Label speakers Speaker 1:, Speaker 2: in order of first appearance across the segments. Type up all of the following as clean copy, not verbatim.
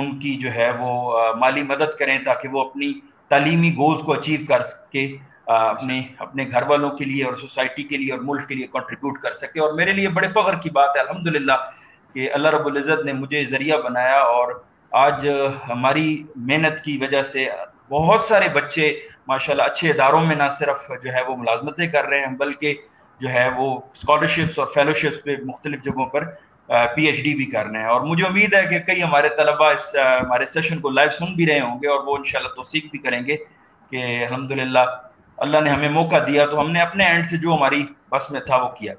Speaker 1: ان کی جو ہے وہ مالی مدد کریں تاکہ وہ اپنی تعلیمی گولز کو اچیو کر کے اپنے گھر والوں کے لیے اور سوسائٹی کے لیے اور ملک کے لیے کنٹریبیوٹ کر سکے. اور میرے لیے بڑے فخر کی بات ہے الحمدللہ کہ اللہ رب العزت نے مجھے ذریعہ بنایا, اور آج ہماری محنت کی وجہ سے بہت سارے بچے ماشاءاللہ اچھے اداروں میں نہ صرف جو ہے وہ ملازمتیں کر رہے ہیں بلکہ جو ہے وہ اسکالرشپس اور فیلوشپس پہ مختلف جگہوں پر پی ایچ ڈی بھی کر رہے ہیں. اور مجھے امید ہے کہ کئی ہمارے طلباء اس ہمارے سیشن کو لائیو سن بھی رہے ہوں گے, اور وہ انشاءاللہ توثیق بھی کریں گے کہ الحمدللہ اللہ نے ہمیں موقع دیا تو ہم نے اپنے اینڈ سے جو ہماری بس میں تھا وہ کیا.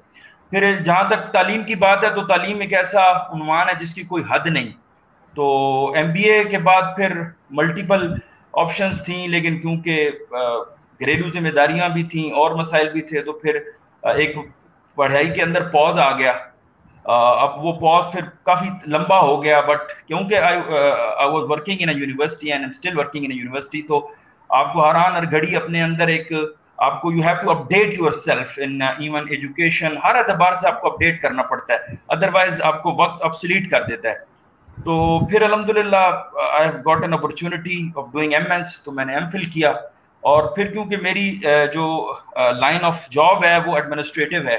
Speaker 1: پھر جہاں تک تعلیم کی بات ہے تو تعلیم ایک ایسا عنوان ہے جس کی کوئی حد نہیں. تو ایم بی اے کے بعد پھر ملٹیپل آپشنز تھیں, لیکن کیونکہ گھریلو ذمہ داریاں بھی تھیں اور مسائل بھی تھے تو پھر ایک پڑھائی کے اندر پاز آ گیا. اب وہ پاز پھر کافی لمبا ہو گیا, بٹ کیونکہ I was working in a university and I'm still working in a university, تو آپ کو ہر آن ہر گھڑی اپنے اندر ایک آپ کو you have to update yourself in even education, ہر اعتبار سے آپ کو اپڈیٹ کرنا پڑتا ہے, ادروائز آپ کو وقت obsolete کر دیتا ہے. تو پھر الحمدللہ I have got an opportunity of doing MS, تو میں نے ایم فل کیا. اور پھر کیونکہ میری جو لائن آف جاب ہے وہ ایڈمنسٹریٹو ہے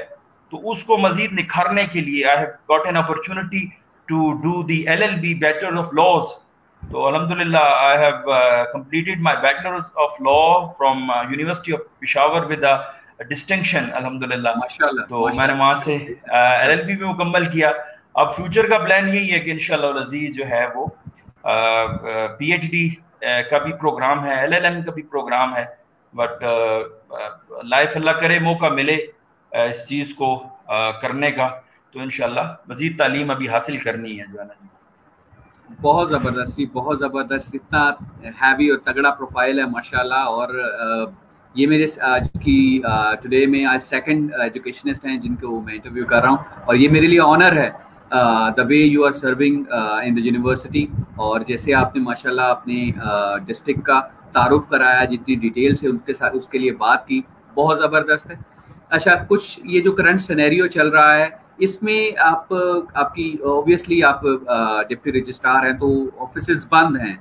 Speaker 1: تو اس کو مزید نکھارنے کے لیے I have got an opportunity to do the LLB Bachelor of Laws. تو الحمدللہ I have completed my Bachelor of Law from University of Peshawar with a distinction الحمدللہ. تو میں نے وہاں سے LLB بھی مکمل کیا. اب فیوچر کا پلان یہی ہے کہ انشاءاللہ العزیز جو ہے وہ پی ایچ ڈی کا بھی پروگرام ہے, LLM کا بھی پروگرام ہے, بٹ لائف اللہ کرے موقع ملے اس چیز کو کرنے کا تو انشاءاللہ مزید تعلیم ابھی حاصل کرنی ہے جو ہے نا.
Speaker 2: بہت زبردست جی, بہت زبردست, اتنا ہیوی اور تگڑا پروفائل ہے ماشاءاللہ. اور یہ میرے آج کی ٹوڈے میں آج سیکنڈ ایجوکیشنسٹ ہیں جن کو میں انٹرویو کر رہا ہوں, اور یہ میرے لیے آنر ہے the way you are serving in the university. اور جیسے آپ نے ماشاءاللہ اپنے ڈسٹرکٹ کا تعارف کرایا, جتنی ڈیٹیل سے ان کے ساتھ اس کے لیے بات کی, بہت زبردست ہے. اچھا, کچھ یہ جو کرنٹ سینیریو چل رہا ہے اس میں آپ کی اوبیسلی آپ ڈپٹی رجسٹرار ہیں تو آفیسز بند ہیں,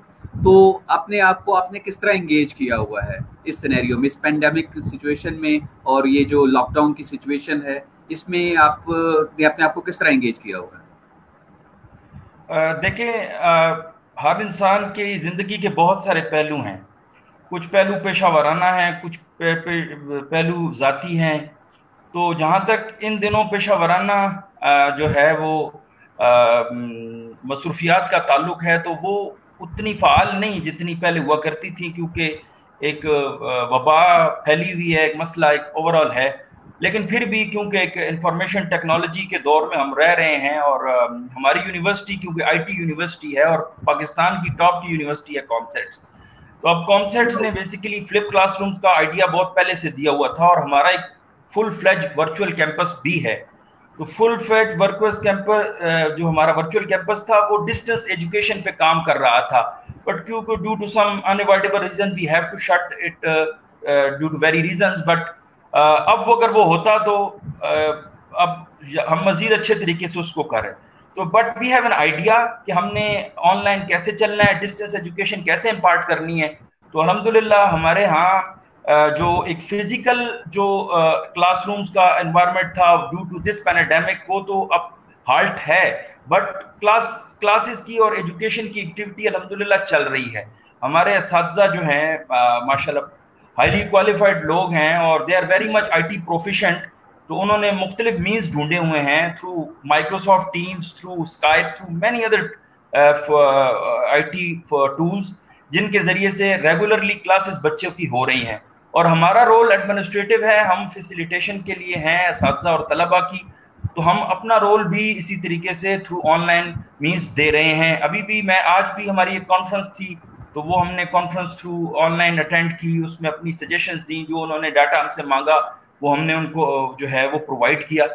Speaker 2: تو اپنے آپ کو آپ نے کس طرح انگیج کیا ہوا ہے اس سینیریو میں, اس پینڈیمک سچویشن میں, اور یہ جو لاک ڈاؤن کی سچویشن ہے اس میں آپ نے اپنے آپ کو کس طرح انگیج کیا ہوا ہے؟
Speaker 1: دیکھیں, ہر انسان کی زندگی کے بہت سارے پہلو ہیں. کچھ پہلو پیشہ ورانہ ہیں, کچھ پہلو ذاتی ہیں. تو جہاں تک ان دنوں پیشہ ورانہ جو ہے وہ مصروفیات کا تعلق ہے تو وہ اتنی فعال نہیں جتنی پہلے ہوا کرتی تھی, کیونکہ ایک وبا پھیلی ہوئی ہے, ایک مسئلہ ایک اوورال ہے. لیکن پھر بھی کیونکہ ایک انفارمیشن ٹیکنالوجی کے دور میں ہم رہ رہے ہیں, اور ہماری یونیورسٹی کیونکہ آئی ٹی یونیورسٹی ہے اور پاکستان کی ٹاپ کی یونیورسٹی ہے کامسیٹس, تو اب کامسیٹس نے بیسیکلی فلپ کلاس رومز کا آئیڈیا بہت پہلے سے دیا ہوا تھا, اور ہمارا ایک فل فلیج ورچوئل کیمپس بھی ہے. تو فل فلیج ورچوئل کیمپس جو ہمارا ورچوئل کیمپس تھا وہ ڈسٹینس ایجوکیشن پہ کام کر رہا تھا, بٹ کیونکہ due to some unavoidable reason we have to shut it due to very reasons. But اب اگر وہ ہوتا تو اب ہم مزید اچھے طریقے سے اس کو کریں. تو but we have an idea کہ ہم نے آن لائن کیسے چلنا ہے, ڈسٹینس ایجوکیشن کیسے امپارٹ کرنی ہے. تو الحمدللہ ہمارے ہاں جو ایک فزیکل جو کلاس رومز کا انوائرمنٹ تھا ڈیو ٹو دس پینڈیمک وہ تو اب ہالٹ ہے, بٹ کلاسز کی اور ایجوکیشن کی ایکٹیویٹی الحمدللہ چل رہی ہے. ہمارے اساتذہ جو ہیں ماشاءاللہ ہائیلی کوالیفائڈ لوگ ہیں اور they are very much I T proficient. تو انہوں نے مختلف مینز ڈھونڈے ہوئے ہیں through Microsoft Teams, through Skype, through many other I T tools, جن کے ذریعے سے ریگولرلی کلاسز بچوں کی ہو رہی ہیں. اور ہمارا رول ایڈمنسٹریٹو ہے, ہم فیسیلیٹیشن کے لیے ہیں اساتذہ اور طلباء کی, تو ہم اپنا رول بھی اسی طریقے سے تھرو آن لائن مینز دے رہے ہیں. ابھی بھی میں آج بھی ہماری ایک کانفرنس تھی تو وہ ہم نے conference through on line attend کی, اس میں اپنی سجیشنز دیں, جو انہوں نے ڈاٹا ہم سے مانگا وہ ہم نے ان کو جو ہے وہ پرووائڈ کیا.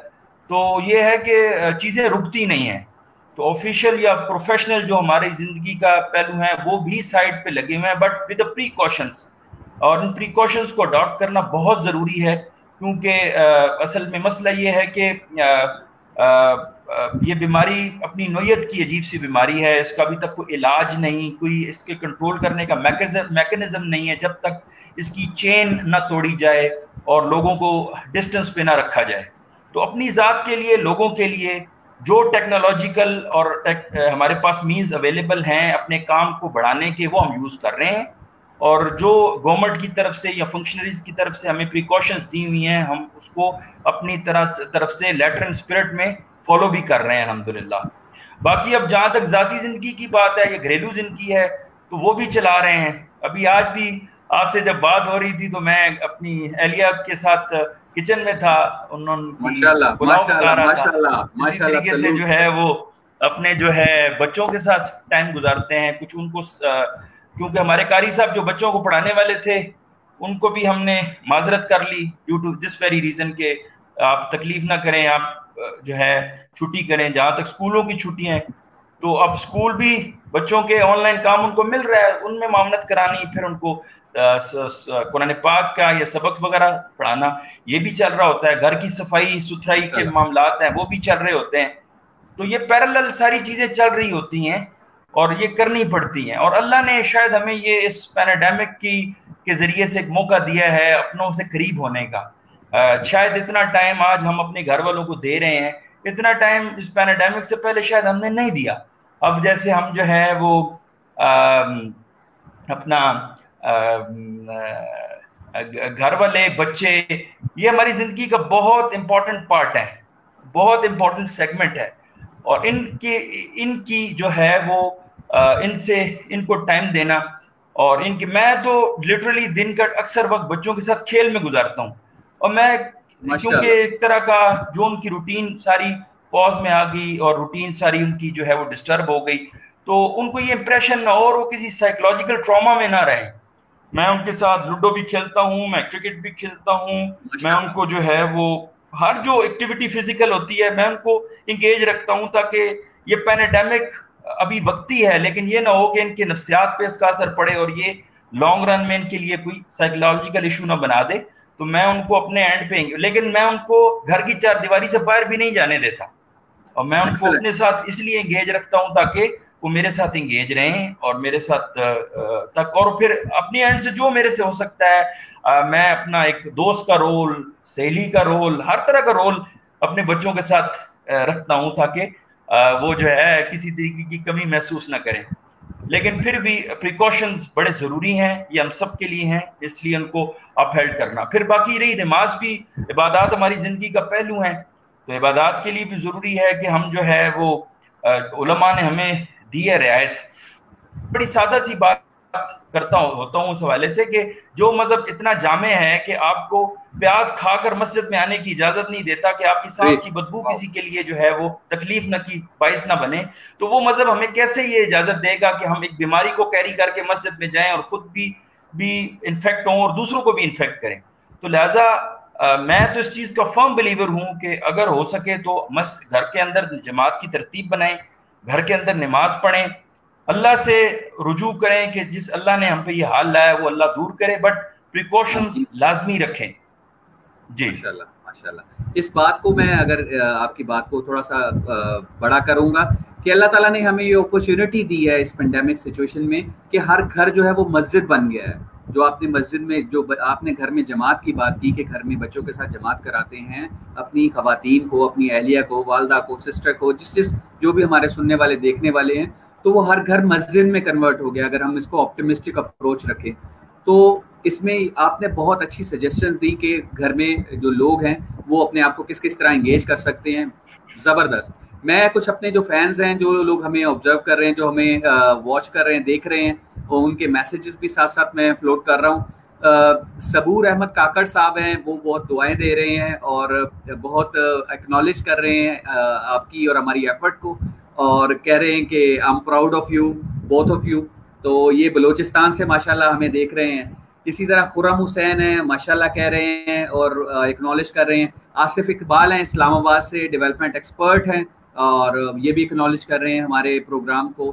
Speaker 1: تو یہ ہے کہ چیزیں رکتی نہیں ہیں. تو آفیشیل یا پروفیشنل جو ہماری زندگی کا پہلو ہیں وہ بھی سائڈ پہ لگے ہوئے ہیں, بٹ ود پریکاشنس, اور ان پریکاشنس کو اڈاپٹ کرنا بہت ضروری ہے, کیونکہ اصل میں مسئلہ یہ ہے کہ یہ بیماری اپنی نوعیت کی عجیب سی بیماری ہے، اس کا ابھی تک کوئی علاج نہیں، کوئی اس کے کنٹرول کرنے کا میکنزم نہیں ہے جب تک اس کی چین نہ توڑی جائے اور لوگوں کو ڈسٹنس پہ نہ رکھا جائے. تو اپنی ذات کے لیے، لوگوں کے لیے جو ٹیکنالوجیکل اور ہمارے پاس مینز اویلیبل ہیں اپنے کام کو بڑھانے کے، وہ ہم یوز کر رہے ہیں. اور جو گورنمنٹ کی طرف سے یا فنکشنریز کی طرف سے ہمیں پریکاشنز دی ہوئی ہیں، ہم اس کو اپنی طرف سے لیٹر اینڈ اسپرٹ میں فالو بھی کر رہے ہیں الحمدللہ. باقی اب جہاں تک ذاتی زندگی کی بات ہے یا گھریلو زندگی ہے تو وہ بھی چلا رہے ہیں. ابھی آج بھی آپ سے جب بات ہو رہی تھی تو میں اپنی اہلیہ کے ساتھ کچن میں تھا، انہوں نے پلاؤ پکا رہا تھا. اسی طریقے سے جو ہے وہ اپنے جو ہے بچوں کے ساتھ ٹائم گزارتے ہیں. کچھ ان کو کیونکہ ہمارے قاری صاحب جو بچوں کو پڑھانے والے تھے ان کو بھی ہم نے معذرت کر لی due to this very reason کہ آپ تکلیف نہ کریں، آپ جو ہے چھٹی کریں. جہاں تک اسکولوں کی چھٹی ہیں تو اب اسکول بھی بچوں کے آن لائن کام ان کو مل رہا ہے، ان میں معاونت کرانی، پھر ان کو قرآن پاک کا یا سبق وغیرہ پڑھانا، یہ بھی چل رہا ہوتا ہے. گھر کی صفائی ستھرائی کے معاملات ہیں وہ بھی چل رہے ہوتے ہیں. تو یہ پیرالل ساری چیزیں چل رہی ہوتی ہیں اور یہ کرنی پڑتی ہیں. اور اللہ نے شاید ہمیں یہ اس پینیڈیمک کے ذریعے سے ایک موقع دیا ہے اپنوں سے قریب ہونے کا. شاید اتنا ٹائم آج ہم اپنے گھر والوں کو دے رہے ہیں، اتنا ٹائم اس پینیڈیمک سے پہلے شاید ہم نے نہیں دیا. اب جیسے ہم جو ہے وہ اپنا گھر والے، بچے، یہ ہماری زندگی کا بہت امپورٹنٹ پارٹ ہے، بہت امپورٹنٹ سیگمنٹ ہے. اور ان کی جو ہے وہ ان کو ٹائم دینا، اور میں تو لٹرلی دن کا اکثر وقت بچوں کے ساتھ کھیل میں گزارتا ہوں. اور میں کیونکہ ایک طرح کا جو ان کی روٹین ساری پاز میں آ گئی اور روٹین ساری ان کی جو ہے وہ ڈسٹرب ہو گئی، تو ان کو یہ امپریشن نہ ہو اور وہ کسی سائیکولوجیکل ٹراما میں نہ رہیں. میں ان کے ساتھ لوڈو بھی کھیلتا ہوں، میں کرکٹ بھی کھیلتا ہوں، میں ان کو جو ہے وہ ہر جو ایکٹیویٹی فزیکل ہوتی ہے میں ان کو انگیج رکھتا ہوں، تاکہ یہ پینیڈیمک ابھی وقتی ہے لیکن یہ نہ ہو کہ ان کے نفسیات پہ اس کا اثر پڑے اور یہ لانگ رن میں ان کے لیے کوئی سائیکولوجیکل ایشو نہ بنا دے. تو میں ان کو اپنے اینڈ پہ، لیکن میں ان کو گھر کی چار دیواری سے باہر بھی نہیں جانے دیتا، اور میں ان کو اپنے ساتھ اس لیے انگیج رکھتا ہوں تاکہ وہ میرے ساتھ انگیج رہیں اور میرے ساتھ تک. اور پھر اپنی اینڈ سے جو میرے سے ہو سکتا ہے میں اپنا ایک دوست کا رول، سہیلی کا رول، ہر طرح کا رول اپنے بچوں کے ساتھ رکھتا ہوں تاکہ وہ جو ہے کسی طریقے کی کمی محسوس نہ کریں. لیکن پھر بھی پریکاشنز بڑے ضروری ہیں، یہ ہم سب کے لیے ہیں، اس لیے ان کو اپ ہیلڈ کرنا. پھر باقی رہی نماز، بھی عبادات ہماری زندگی کا پہلو ہیں، تو عبادات کے لیے بھی ضروری ہے کہ ہم جو ہے وہ علماء نے ہمیں دی ہے رعایت. بڑی سادہ سی بات کرتا ہوتا ہوں اس حوالے سے کہ جو مذہب اتنا جامع ہے کہ آپ کو پیاز کھا کر مسجد میں آنے کی اجازت نہیں دیتا کہ آپ کی سانس کی بدبو کسی کے لیے جو ہے وہ تکلیف نہ کی باعث نہ بنے، تو وہ مذہب ہمیں کیسے یہ اجازت دے گا کہ ہم ایک بیماری کو کیری کر کے مسجد میں جائیں اور خود بھی انفیکٹ ہوں اور دوسروں کو بھی انفیکٹ کریں. تو لہٰذا میں تو اس چیز کا فرم بلیور ہوں کہ اگر ہو سکے تو گھر کے اندر جماعت کی ترتیب بنائیں، گھر کے اندر نماز پڑھیں، اللہ سے رجوع کریں کہ جس اللہ نے ہم پہ یہ حال لایا وہ اللہ دور کرے، بٹ پریکاشنز لازمی رکھیں. جی
Speaker 2: ماشاءاللہ ماشاءاللہ. اس بات کو میں اگر آپ کی بات کو تھوڑا سا بڑا کروں گا کہ اللہ تعالیٰ نے ہمیں یہ اپرچونٹی دی ہے اس پینڈیمک سچویشن میں کہ ہر گھر جو ہے وہ مسجد بن گیا ہے. جو آپ نے مسجد میں، جو آپ نے گھر میں جماعت کی بات کی کہ گھر میں بچوں کے ساتھ جماعت کراتے ہیں، اپنی خواتین کو، اپنی اہلیہ کو، والدہ کو، سسٹر کو، جس جو بھی ہمارے سننے والے دیکھنے والے ہیں، تو وہ ہر گھر مسجد میں کنورٹ ہو گیا. اگر ہم اس کو آپٹیمسٹک اپروچ رکھیں تو اس میں آپ نے بہت اچھی سجیشنز دی کہ گھر میں جو لوگ ہیں وہ اپنے آپ کو کس طرح انگیج کر سکتے ہیں. زبردست. میں کچھ اپنے جو فینز ہیں، جو لوگ ہمیں آبزرو کر رہے ہیں، جو ہمیں واچ کر رہے ہیں، دیکھ رہے ہیں، اور ان کے میسیجز بھی ساتھ ساتھ میں فلوٹ کر رہا ہوں. صبور احمد کاکڑ صاحب ہیں، وہ بہت دعائیں دے رہے ہیں اور بہت ایکنالج کر رہے ہیں آپ کی اور ہماری ایفرٹ کو، اور کہہ رہے ہیں کہ I am proud of you, both of you. تو یہ بلوچستان سے ماشاءاللہ ہمیں دیکھ رہے ہیں. اسی طرح خرم حسین ہیں، ماشاءاللہ کہہ رہے ہیں اور ایکنالج کر رہے ہیں. آصف اقبال ہیں، اسلام آباد سے ڈیولپمنٹ ایکسپرٹ ہیں، اور یہ بھی ایکنالج کر رہے ہیں ہمارے پروگرام کو.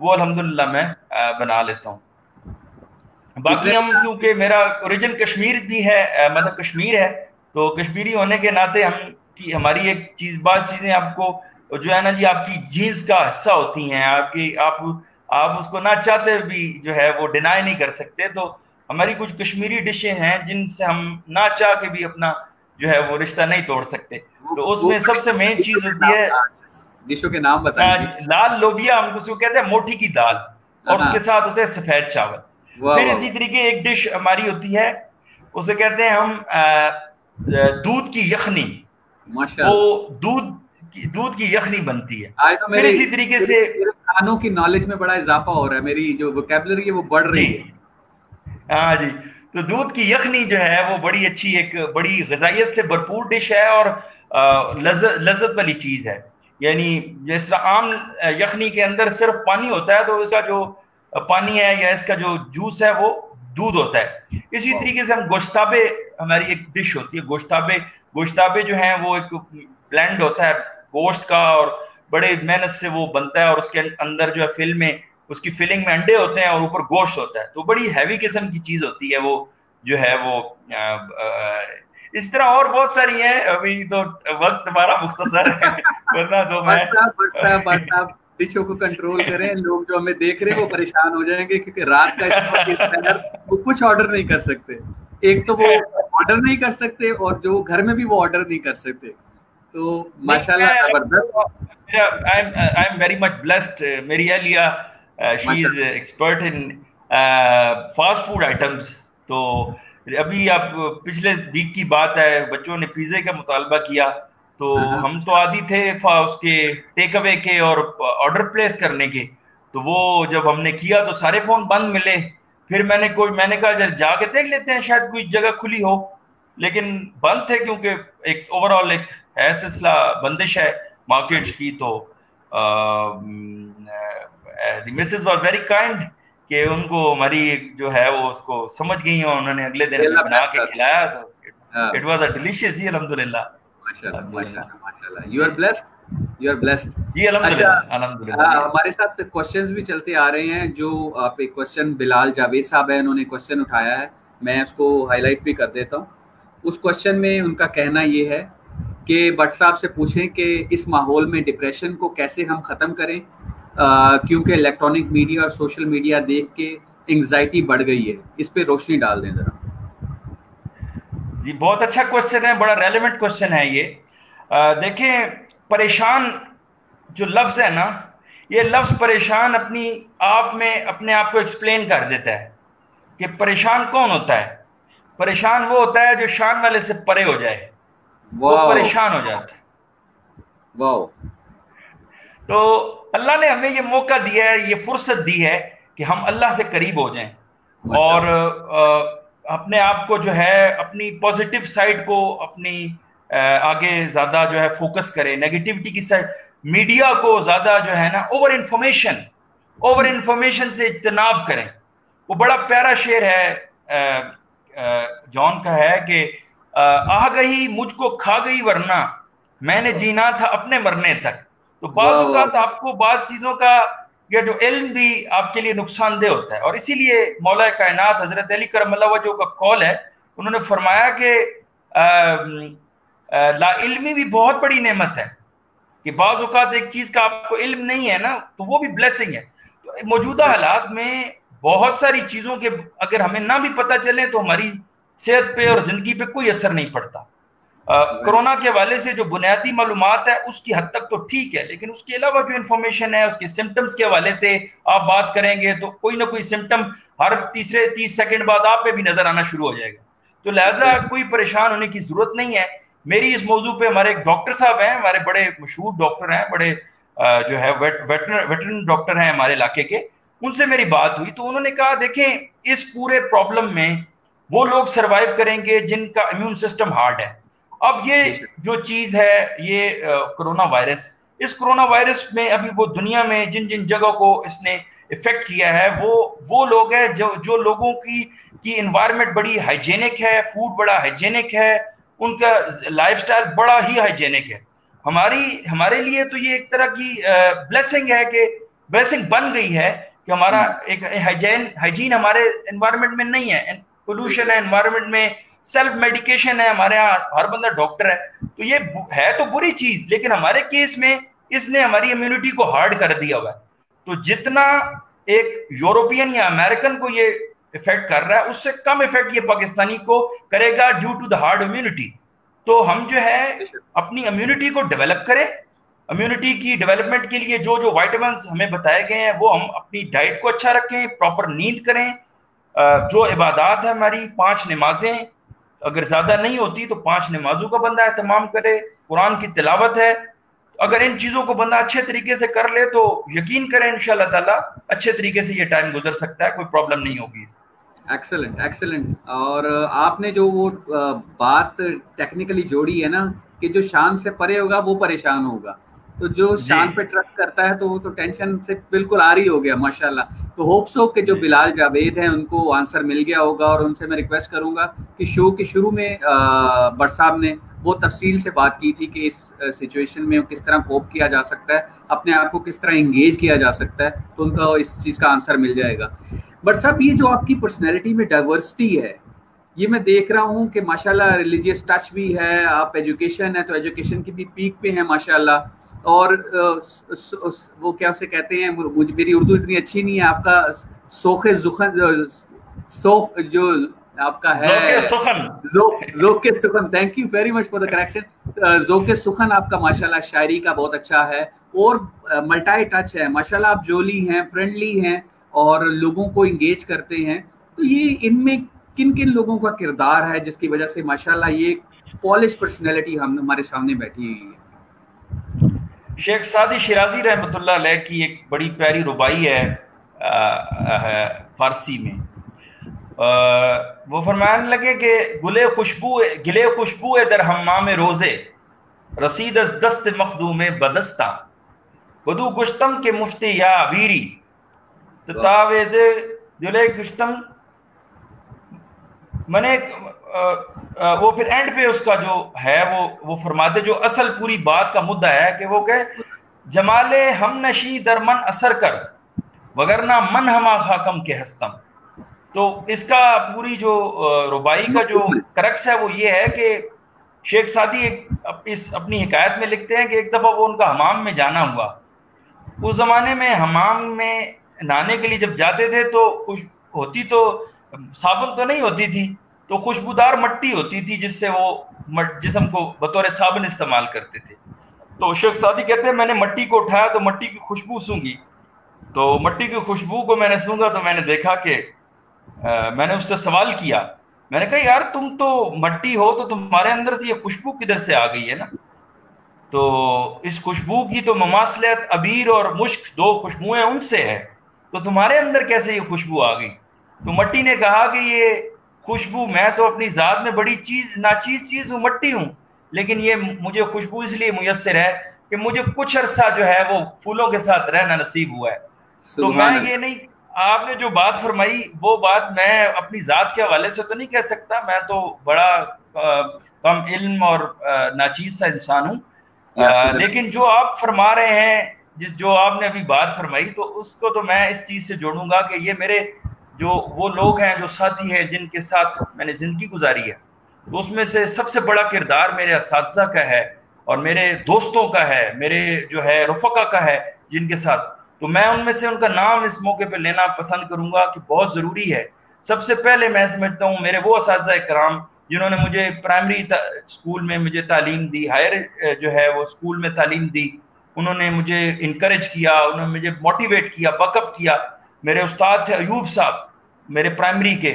Speaker 1: وہ الحمدللہ میں بنا لیتا ہوں. باقی ہم کیونکہ میرا اوریجن کشمیر بھی ہے, مطلب کشمیر ہے, تو کشمیری ہونے کے ناطے ہماری ایک چیز, بعض چیزیں آپ کو جو ہے نا جی آپ کی جینز کا حصہ ہوتی ہیں, آپ اس کو نہ چاہتے بھی جو ہے وہ ڈینائی نہیں کر سکتے. تو ہماری کچھ کشمیری ڈشیں ہیں جن سے ہم نہ چاہ کے بھی اپنا جو ہے وہ رشتہ نہیں توڑ سکتے. تو اس میں سب سے مین چیز ہوتی ہے
Speaker 2: ڈشوں کے نام بتائیں جی.
Speaker 1: لال لوبیا, ہم اس کو کہتے ہیں موٹی کی دال, اور اس کے ساتھ ہوتے ہیں سفید چاول. پھر اسی طریقے ایک ڈش ہماری ہوتی ہے, اسے کہتے ہیں ہم دودھ کی یخنی. وہ دودھ کی یخنی بنتی ہے. پھر اسی طریقے سے
Speaker 2: کھانوں کی نالج میں بڑا اضافہ ہو رہا ہے, میری جو ووکیبلری ہے وہ بڑھ رہی ہے.
Speaker 1: ہاں جی, تو دودھ کی یخنی جو ہے وہ بڑی اچھی, ایک بڑی غذائیت سے بھرپور ڈش ہے اور لذت والی چیز ہے. یعنی جس طرح عام یخنی کے اندر صرف پانی ہوتا ہے, تو اس کا جو پانی ہے یا اس کا جو جوس ہے وہ دودھ ہوتا ہے. اسی طریقے سے ہم گوشتابے, ہماری ایک ڈش ہوتی ہے گوشتابے جو ہیں وہ ایک بلینڈ ہوتا ہے گوشت کا, اور بڑے محنت سے وہ بنتا ہے, اور اس کے اندر جو ہے اس کی فلنگ میں انڈے ہوتے ہیں اور اوپر گوشت ہوتا ہے. تو بڑی ہیوی قسم کی چیز ہوتی ہے وہ جو ہے وہ. اس طرح اور بہت ساری ہیں, ابھی تو وقت ہمارا مختصر ہے, ورنہ تو میں
Speaker 2: ڈشوں کو کنٹرول کریں. لوگ جو ہمیں دیکھ رہے ہیں وہ پریشان ہو جائیں گے, کیونکہ رات کا اس وقت وہ کچھ آرڈر نہیں کر سکتے. ایک تو وہ آرڈر نہیں کر سکتے, اور جو گھر میں بھی وہ آرڈر نہیں کر سکتے. تو ماشاءاللہ زبردست.
Speaker 1: I am very much blessed. میری اہلیہ she is expert in fast food items. تو ابھی آپ پچھلے ویک کی بات ہے, بچوں نے پیزے کا مطالبہ کیا, تو ہم تو عادی تھے اس کے ٹیک اوے کے اور آرڈر پلیس کرنے کے. تو وہ جب ہم نے کیا تو سارے فون بند ملے. پھر میں نے کہا جا کے دیکھ لیتے ہیں, شاید کوئی جگہ کھلی ہو, لیکن بند تھے, کیونکہ ایک اوور آل ایک ہے سلسلہ بندش ہے مارکیٹس کی. تو دی مسز واز ویری کائنڈ کہ ان کو ہماری جو ہے وہ اس کو سمجھ گئی, اور انہوں نے اگلے دن بنا کے کھلایا. تو اٹ واز اے ڈیلیشیس. جی الحمدللہ,
Speaker 2: ماشاءاللہ. You are blessed, you are blessed.
Speaker 1: جی الحمدللہ.
Speaker 2: ہمارے ساتھ کوشچنز بھی چلتے آ رہے ہیں. جو آپ ایک کوشچن بلال جاوید صاحب ہیں, انہوں نے کوشچن اٹھایا ہے, میں اس کو ہائی لائٹ بھی کر دیتا ہوں. اس کوشچن میں ان کا کہنا یہ ہے کہ بٹ صاحب سے پوچھیں کہ اس ماحول میں ڈپریشن کو کیسے ہم ختم کریں, کیونکہ الیکٹرانک میڈیا اور سوشل میڈیا دیکھ کے انگزائٹی بڑھ گئی ہے. اس پہ روشنی ڈال دیں ذرا.
Speaker 1: جی بہت اچھا کوشچن ہے, بڑا ریلیونٹ کوشچن ہے یہ. دیکھیں, پریشان جو لفظ ہے نا, یہ لفظ پریشان اپنے آپ کو ایکسپلین کر دیتا ہے کہ پریشان کون ہوتا ہے. پریشان وہ ہوتا ہے جو شان والے سے پرے ہو جائے, وہ پریشان ہو جاتا ہے.
Speaker 2: واو.
Speaker 1: تو اللہ نے ہمیں یہ موقع دیا ہے, یہ فرصت دی ہے کہ ہم اللہ سے قریب ہو جائیں, اور اپنے آپ کو جو ہے اپنی پازیٹیو سائڈ کو اپنی آگے زیادہ جو ہے فوکس کریں, نیگیٹیوٹی کی سائڈ, میڈیا کو زیادہ جو ہے نا اوور انفارمیشن سے اجتناب کریں. وہ بڑا پیارا شعر ہے جان کا, ہے کہ آ گئی مجھ کو کھا گئی ورنہ میں نے جینا تھا اپنے مرنے تک. تو بعض اوقات آپ کو بعض چیزوں کا یا جو علم بھی آپ کے لیے نقصان دہ ہوتا ہے, اور اسی لیے مولا کائنات حضرت علی کرم اللہ وجہ کا قول ہے, انہوں نے فرمایا کہ لا علمی بھی بہت بڑی نعمت ہے, کہ بعض اوقات ایک چیز کا آپ کو علم نہیں ہے نا, تو وہ بھی بلیسنگ ہے. تو موجودہ حالات میں بہت ساری چیزوں کے اگر ہمیں نہ بھی پتہ چلے تو ہماری صحت پہ اور زندگی پہ کوئی اثر نہیں پڑتا. کرونا کے حوالے سے جو بنیادی معلومات ہے اس کی حد تک تو ٹھیک ہے, لیکن اس کے علاوہ جو انفارمیشن ہے اس کے سمٹمز کے حوالے سے آپ بات کریں گے تو کوئی نہ کوئی سمٹم ہر 30 سیکنڈ بعد آپ پہ بھی نظر آنا شروع ہو جائے گا. تو لہٰذا کوئی پریشان ہونے کی ضرورت نہیں ہے. میری اس موضوع پہ ہمارے ایک ڈاکٹر صاحب ہیں, ہمارے بڑے مشہور ڈاکٹر ہیں, بڑے جو ہے ویٹرن ڈاکٹر ہیں ہمارے علاقے کے, ان سے میری بات ہوئی تو انہوں نے کہا دیکھیں اس پورے پرابلم میں وہ لوگ سروائیو کریں گے جن کا امیون سسٹم ہارڈ ہے. اب یہ جو چیز ہے یہ کرونا وائرس, اس کرونا وائرس میں ابھی وہ دنیا میں جن جگہوں کو اس نے افیکٹ کیا ہے وہ لوگ ہیں جو لوگوں کی انوائرمنٹ بڑی ہائیجینک ہے, فوڈ بڑا ہائیجینک ہے, ان کا لائف سٹائل بڑا ہی ہائیجینک ہے. ہمارے لیے تو یہ ایک طرح کی بلیسنگ ہے کہ بیسک بن گئی ہے کہ ہمارا ایک ہائیجین ہمارے انوائرمنٹ میں نہیں ہے, پولوشن ہے انوائرمنٹ میں, سیلف میڈیکیشن ہے, ہمارے یہاں ہر بندہ ڈاکٹر ہے. تو یہ ہے تو بری چیز, لیکن ہمارے کیس میں اس نے ہماری امیونٹی کو ہارڈ کر دیا ہوا ہے. تو جتنا ایک یورپین یا امریکن کو یہ افیکٹ کر رہا ہے, اس سے کم افیکٹ یہ پاکستانی کو کرے گا due to the hard immunity. تو ہم جو ہے اپنی امیونٹی کو ڈیولپ کریں. امیونٹی کی ڈیولپمنٹ کے لیے جو جو وائٹامنز ہمیں بتائے گئے ہیں وہ ہم اپنی ڈائٹ کو اچھا رکھیں, پراپر نیند کریں, جو عبادات ہے ہماری 5 نمازیں اگر زیادہ نہیں ہوتی تو 5 نمازوں کا بندہ اہتمام کرے, قرآن کی تلاوت ہے. اگر ان چیزوں کو بندہ اچھے طریقے سے کر لے تو یقین کریں انشاءاللہ تعالیٰ اچھے طریقے سے یہ ٹائم گزر سکتا ہے, کوئی پرابلم نہیں ہوگی.
Speaker 2: Excellent excellent. اور آپ نے جو وہ بات ٹیکنیکلی جوڑی ہے نا کہ جو شان سے پرے ہوگا وہ پریشان ہوگا, تو جو شان پہ ٹرسٹ کرتا ہے تو وہ تو ٹینشن سے بالکل آری ہو گیا ماشاءاللہ. تو ہوپس ہو کہ جو بلال جاوید ہیں ان کو آنسر مل گیا ہوگا, اور ان سے میں ریکویسٹ کروں گا کہ شو کے شروع میں بٹ صاحب نے وہ تفصیل سے بات کی تھی کہ اس سچویشن میں کس طرح کوپ کیا جا سکتا ہے, اپنے آپ کو کس طرح انگیج کیا جا سکتا ہے, تو ان کو اس چیز کا آنسر مل جائے گا. بٹ صاحب یہ جو آپ کی پرسنالٹی میں ڈائیورسٹی ہے, یہ میں دیکھ رہا ہوں کہ ماشاءاللہ ریلیجیس ٹچ بھی ہے, آپ ایجوکیشن ہے تو ایجوکیشن کی بھی پیک پہ ہیں ماشاءاللہ, اور وہ کیا اسے کہتے ہیں, میری اردو اتنی اچھی نہیں ہے, آپ کا سوخ زخن سوخ جو آپ کا ہے ذوق سخن, thank you very much for the correction, ذوق سخن آپ کا ماشاءاللہ شاعری کا بہت اچھا ہے, اور ملٹائی ٹچ ہے ماشاءاللہ, آپ جولی ہیں, فرینڈلی ہیں, اور لوگوں کو انگیج کرتے ہیں. تو یہ ان میں کن کن لوگوں کا کردار ہے جس کی وجہ سے ماشاءاللہ یہ پالش پرسنالٹی ہمارے سامنے بیٹھی ہوئی ہے؟
Speaker 1: شیخ سعدی شیرازی رحمۃ اللہ علیہ کی ایک بڑی پیاری ربائی ہے فارسی میں, وہ فرمانے لگے کہ گلے خوشبو در حمام روزے رسید از دست مخدوم بدستہ بدو گشتم کے مفتی یا عبیری تاویز دلے گشتم. میں نے وہ پھر اینڈ پہ اس کا جو ہے وہ فرماتے, جو اصل پوری بات کا مدعا ہے کہ وہ کہ جمال ہم نشی در من اثر کرد وگرنہ من ہما خاکم کے ہستم. تو اس کا پوری جو ربائی کا جو کرکس ہے وہ یہ ہے کہ شیخ سعدی اپنی حکایت میں لکھتے ہیں کہ ایک دفعہ وہ ان کا حمام میں جانا ہوا. اس زمانے میں حمام میں نہانے کے لیے جب جاتے تھے تو ہوتی تو صابن تو نہیں ہوتی تھی, تو خوشبودار مٹی ہوتی تھی جس سے وہ جسم کو بطور صابن استعمال کرتے تھے. تو شیخ سعدی کہتے ہیں میں نے مٹی کو اٹھایا تو مٹی کی خوشبو سونگھی, تو مٹی کی خوشبو کو میں نے سونگا تو میں نے دیکھا کہ میں نے اس سے سوال کیا, میں نے کہا یار تم تو مٹی ہو تو تمہارے اندر سے یہ خوشبو کدھر سے آ گئی ہے نا, تو اس خوشبو کی تو مماثلت عبیر اور مشک 2 خوشبوئیں ان سے ہے, تو تمہارے اندر کیسے یہ خوشبو آ گئی؟ تو مٹی نے کہا کہ یہ خوشبو میں تو اپنی ذات میں بڑی ناچیز چیز ہوں, مٹی ہوں, لیکن یہ مجھے خوشبو اس لیے میسر ہے کہ مجھے کچھ عرصہ جو ہے وہ پھولوں کے ساتھ رہنا نصیب ہوا ہے. تو میں یہ نہیں, آپ نے جو بات فرمائی وہ بات میں اپنی ذات کے حوالے سے تو نہیں کہہ سکتا, میں تو بڑا کم علم اور ناچیز سا انسان ہوں, لیکن جو آپ فرما رہے ہیں, جو آپ نے ابھی بات فرمائی, تو اس کو تو میں اس چیز سے جوڑوں گا کہ یہ میرے جو وہ لوگ ہیں جو ساتھی ہیں جن کے ساتھ میں نے زندگی گزاری ہے, تو اس میں سے سب سے بڑا کردار میرے اساتذہ کا ہے اور میرے دوستوں کا ہے, میرے جو ہے رفقا کا ہے جن کے ساتھ. تو میں ان میں سے ان کا نام اس موقع پہ لینا پسند کروں گا کہ بہت ضروری ہے. سب سے پہلے میں سمجھتا ہوں میرے وہ اساتذہ کرام جنہوں نے مجھے پرائمری اسکول میں مجھے تعلیم دی, ہائر جو ہے وہ اسکول میں تعلیم دی, انہوں نے مجھے انکریج کیا, انہوں نے مجھے موٹیویٹ کیا, بک اپ کیا. میرے استاد تھے ایوب صاحب میرے پرائمری کے,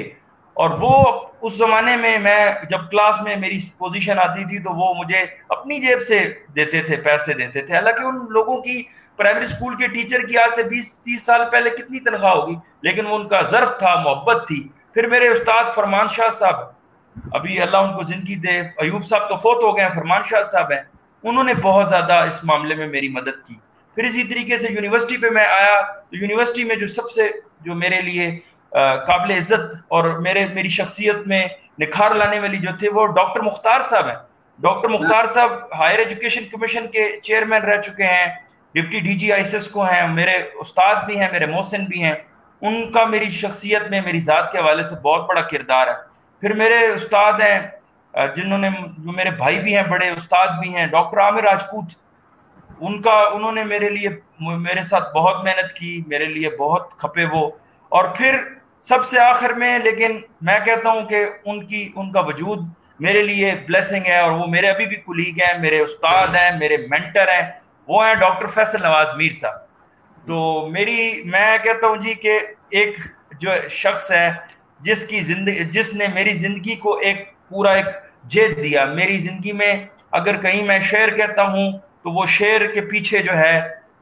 Speaker 1: اور وہ اس زمانے میں جب کلاس میں میری پوزیشن آتی تھی تو وہ مجھے اپنی جیب سے دیتے تھے, پیسے دیتے تھے. حالانکہ ان لوگوں کی پرائمری اسکول کے ٹیچر کی آج سے 20-30 سال پہلے کتنی تنخواہ ہوگی, لیکن وہ ان کا ظرف تھا, محبت تھی. پھر میرے استاد فرمان شاہ صاحب, ابھی اللہ ان کو زندگی دے, ایوب صاحب تو فوت ہو گئے ہیں, فرمان شاہ صاحب ہیں, انہوں نے بہت زیادہ اس معاملے میں میری مدد کی. پھر اسی طریقے سے یونیورسٹی پہ میں آیا تو یونیورسٹی میں جو سب سے جو میرے لیے قابل عزت اور میری شخصیت میں نکھار لانے والی جو تھے وہ ڈاکٹر مختار صاحب ہیں. ڈاکٹر مختار صاحب ہائر ایجوکیشن کمیشن کے چیئرمین رہ چکے ہیں, ڈپٹی ڈی جی ISIS کو ہیں, میرے استاد بھی ہیں, میرے محسن بھی ہیں, ان کا میری شخصیت میں میری ذات کے حوالے سے بہت بڑا کردار ہے. پھر میرے استاد ہیں جنہوں نے, جو میرے بھائی بھی ہیں, بڑے استاد بھی ہیں, ڈاکٹر عامر راجپوت, انہوں نے میرے لیے, میرے ساتھ بہت محنت کی, میرے لیے بہت کھپے وہ. اور پھر سب سے آخر میں, لیکن میں کہتا ہوں کہ ان کا وجود میرے لیے بلیسنگ ہے, اور وہ میرے ابھی بھی کولیگ ہیں, میرے استاد ہیں, میرے مینٹر ہیں, وہ ہیں ڈاکٹر فیصل نواز میر صاحب. تو میں کہتا ہوں جی کہ ایک جو شخص ہے جس نے میری زندگی کو ایک پورا ایک جید دیا. میری زندگی میں اگر کہیں میں شعر کہتا ہوں تو وہ شعر کے پیچھے جو ہے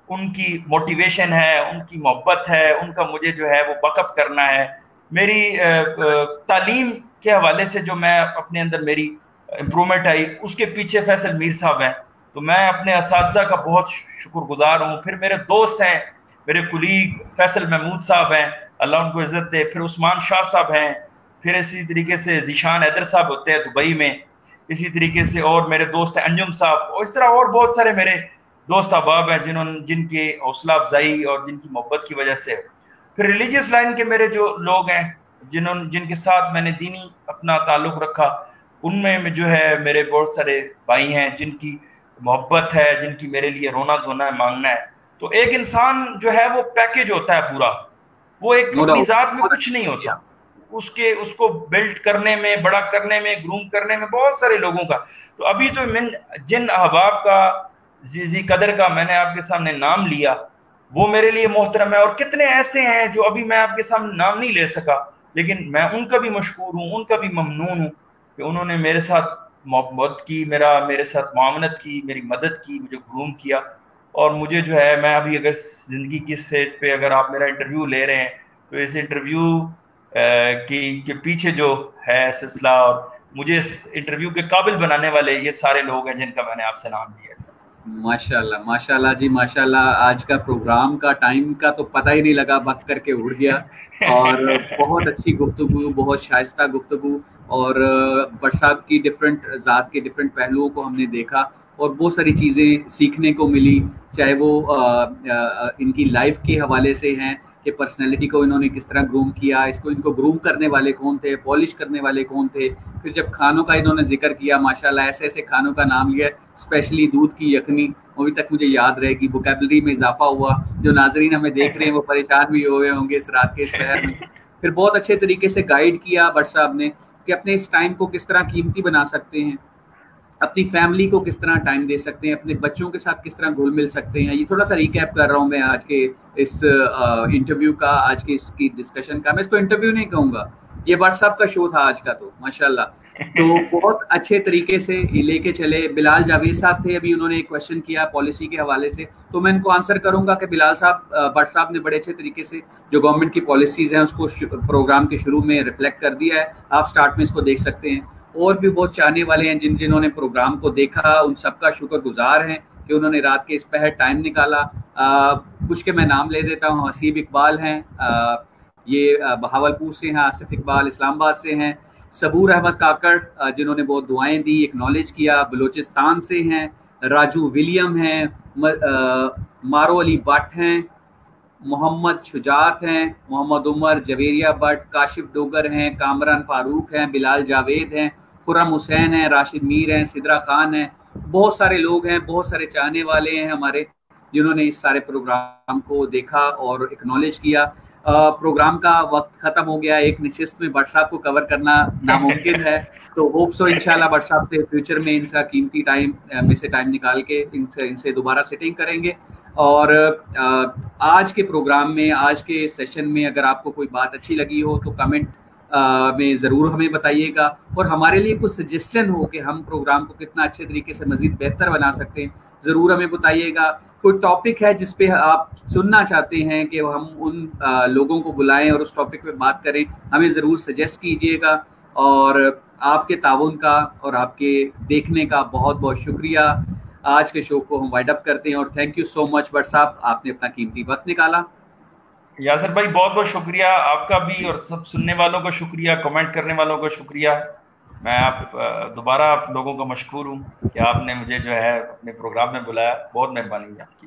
Speaker 1: ان کی موٹیویشن ہے, ان کی محبت ہے, ان کا مجھے جو ہے وہ بیک اپ کرنا ہے. میری تعلیم کے حوالے سے جو میں اپنے اندر میری امپرومنٹ آئی, اس کے پیچھے فیصل میر صاحب ہیں. تو میں اپنے اساتذہ کا بہت شکر گزار ہوں. پھر میرے دوست ہیں, میرے کولیگ فیصل محمود صاحب ہیں, اللہ ان کو عزت دے. پھر عثمان شاہ صاحب ہیں, پھر اسی طریقے سے ذیشان حیدر صاحب ہوتے ہیں دبئی میں, اسی طریقے سے اور میرے دوست ہیں انجم صاحب, اور اس طرح اور بہت سارے میرے دوست احباب ہیں جن کی حوصلہ افزائی اور جن کی محبت کی وجہ سے. پھر ریلیجیس لائن کے میرے جو لوگ ہیں جن کے ساتھ میں نے دینی اپنا تعلق رکھا, ان میں جو ہے میرے بہت سارے بھائی ہیں جن کی محبت ہے, جن کی میرے لیے رونا دھونا ہے, مانگنا ہے. تو ایک انسان جو ہے وہ پیکج ہوتا ہے پورا, وہ ایک اپنی ذات میں کچھ نہیں ہوتا, اس کو بلڈ کرنے میں, بڑا کرنے میں, گروم کرنے میں بہت سارے لوگوں کا. تو ابھی جو جن احباب کا ذی قدر کا میں نے آپ کے سامنے نام لیا, وہ میرے لیے محترم ہے. اور کتنے ایسے ہیں جو ابھی میں آپ کے سامنے نام نہیں لے سکا, لیکن میں ان کا بھی مشکور ہوں, ان کا بھی ممنون ہوں کہ انہوں نے میرے ساتھ محبت کی, میرے ساتھ معاونت کی, میری مدد کی, مجھے گروم کیا. اور مجھے جو ہے, میں ابھی اگر زندگی کی سیٹ پہ اگر آپ میرا انٹرویو لے رہے ہیں تو اس انٹرویو کے پیچھے جو ہے سلسلہ اور مجھے اس انٹرویو کے قابل بنانے والے یہ سارے لوگ ہیں جن کا میں نے آپ سے نام لیا تھا.
Speaker 2: ماشاءاللہ جی, ماشاءاللہ. آج کا پروگرام کا ٹائم کا تو پتہ ہی نہیں لگا, وقت کر کے اڑ گیا. اور بہت اچھی گفتگو, بہت شائستہ گفتگو, اور بٹ صاحب کی ڈفرینٹ ذات کے ڈفرینٹ پہلوؤں کو ہم نے دیکھا, اور بہت ساری چیزیں سیکھنے کو ملی, چاہے وہ ان کی لائف کے حوالے سے ہیں کہ پرسنالٹی کو انہوں نے کس طرح گروم کیا, ان کو گروم کرنے والے کون تھے, پالش کرنے والے کون تھے. پھر جب کھانوں کا انہوں نے ذکر کیا, ماشاءاللہ ایسے ایسے کھانوں کا نام لیا, اسپیشلی دودھ کی یخنی, ابھی تک مجھے یاد رہے گی. ووکیبلری میں اضافہ ہوا, جو ناظرین ہمیں دیکھ رہے ہیں وہ پریشان بھی ہوئے ہوں گے اس رات کے اس پہر میں. پھر بہت اچھے طریقے سے گائیڈ کیا بٹ صاحب نے کہ اپنے اس ٹائم کو کس طرح قیمتی بنا سکتے ہیں, اپنی فیملی کو کس طرح ٹائم دے سکتے ہیں, اپنے بچوں کے ساتھ کس طرح گھل مل سکتے ہیں. یہ تھوڑا سا ریکیپ کر رہا ہوں میں آج کے اس انٹرویو کا, آج کے اس کی ڈسکشن کا. میں اس کو انٹرویو نہیں کہوں گا, یہ بٹ صاحب کا شو تھا آج کا. تو ماشاءاللہ تو بہت اچھے طریقے سے لے کے چلے. بلال جاوید صاحب تھے, ابھی انہوں نے ایک کوشچن کیا پالیسی کے حوالے سے, تو میں ان کو آنسر کروں گا کہ بلال صاحب, بٹ صاحب نے بڑے اچھے طریقے سے جو گورنمنٹ کی پالیسیز ہیں اس کو پروگرام کے شروع میں ریفلیکٹ کر دیا ہے. آپ سٹارٹ میں اس کو دیکھ سکتے ہیں. اور بھی بہت چاہنے والے ہیں جنہوں نے پروگرام کو دیکھا, ان سب کا شکر گزار ہیں کہ انہوں نے رات کے اس پہر ٹائم نکالا. کچھ کے میں نام لے دیتا ہوں. حسیب اقبال ہیں, یہ بہاولپور سے ہیں. آصف اقبال اسلام آباد سے ہیں. صبور احمد کاکڑ جنہوں نے بہت دعائیں دی, ایکنالج کیا, بلوچستان سے ہیں. راجو ولیم ہیں, مارو علی بٹ ہیں, محمد شجاعت ہیں, محمد عمر جویریہ بٹ, کاشف ڈوگر ہیں, کامران فاروق ہیں, بلال جاوید ہیں, خرم حسین ہیں, راشد میر ہیں, سدرا خان ہیں. بہت سارے لوگ ہیں, بہت سارے چاہنے والے ہیں ہمارے جنہوں نے اس سارے پروگرام کو دیکھا اور ایکنالج کیا. پروگرام کا وقت ختم ہو گیا, ایک نشست میں بٹ صاحب کو کور کرنا ناممکن ہے. تو ہوپ سو انشاءاللہ بٹ صاحب سے فیوچر میں ان کا قیمتی ٹائم میں سے ٹائم نکال کے ان سے دوبارہ سیٹنگ کریں گے. اور آج کے پروگرام میں, آج کے سیشن میں اگر آپ کو کوئی بات اچھی لگی ہو تو کمنٹ میں ضرور ہمیں بتائیے گا, اور ہمارے لیے کچھ سجیسٹن ہو کہ ہم پروگرام کو کتنا اچھے طریقے سے مزید بہتر بنا سکتے ہیں, ضرور ہمیں بتائیے گا. کوئی ٹاپک ہے جس پہ آپ سننا چاہتے ہیں کہ ہم ان لوگوں کو بلائیں اور اس ٹاپک پہ بات کریں, ہمیں ضرور سجیسٹ کیجیے گا. اور آپ کے تعاون کا اور آپ کے دیکھنے کا بہت بہت شکریہ. آج کے شو کو ہم وائڈ اپ کرتے ہیں, اور thank you so much but صاحب, آپ نے اپنا قیمتی وقت نکالا.
Speaker 1: یاسر بھائی بہت بہت شکریہ آپ کا بھی, اور سب سننے والوں کا شکریہ, کمنٹ کرنے والوں کا شکریہ. میں دوبارہ آپ لوگوں کا مشکور ہوں کہ آپ نے مجھے جو ہے اپنے پروگرام میں بلایا. بہت مہربانی آپ کی.